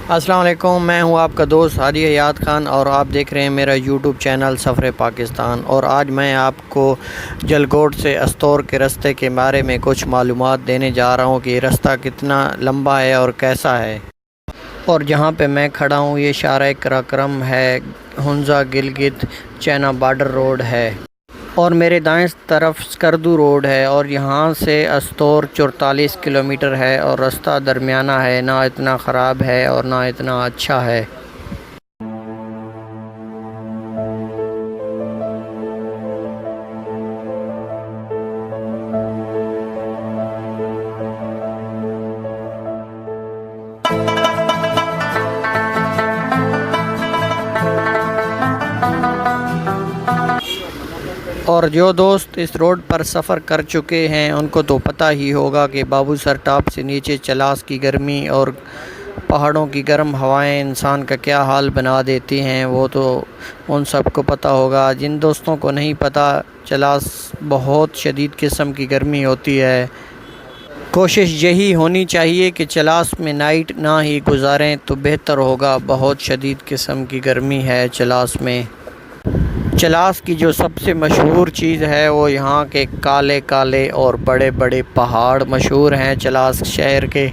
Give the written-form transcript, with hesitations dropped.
अस्सलाम वालेकुम, मैं हूं आपका दोस्त हादी हयात खान और आप देख रहे हैं मेरा यूट्यूब चैनल सफ़र पाकिस्तान। और आज मैं आपको गलगत से अस्तोर के रास्ते के बारे में कुछ मालूमात देने जा रहा हूं कि ये रास्ता कितना लंबा है और कैसा है। और जहां पे मैं खड़ा हूं ये शाहर कराक्रम है, Hunza Gilgit China border road है। और मेरे दाएं तरफ स्कर्दू रोड है और यहाँ से अस्तोर 44 किलोमीटर है और रास्ता दरमियाना है, ना इतना ख़राब है और ना इतना अच्छा है। और जो दोस्त इस रोड पर सफ़र कर चुके हैं उनको तो पता ही होगा कि बाबू सर टॉप से नीचे चलास की गर्मी और पहाड़ों की गर्म हवाएं इंसान का क्या हाल बना देती हैं, वो तो उन सबको पता होगा। जिन दोस्तों को नहीं पता, चलास बहुत शदीद किस्म की गर्मी होती है। कोशिश यही होनी चाहिए कि चलास में नाइट ना ही गुजारें तो बेहतर होगा। बहुत शदीद किस्म की गर्मी है चलास में। चलास की जो सबसे मशहूर चीज़ है वो यहाँ के काले काले और बड़े बड़े पहाड़ मशहूर हैं चलास शहर के।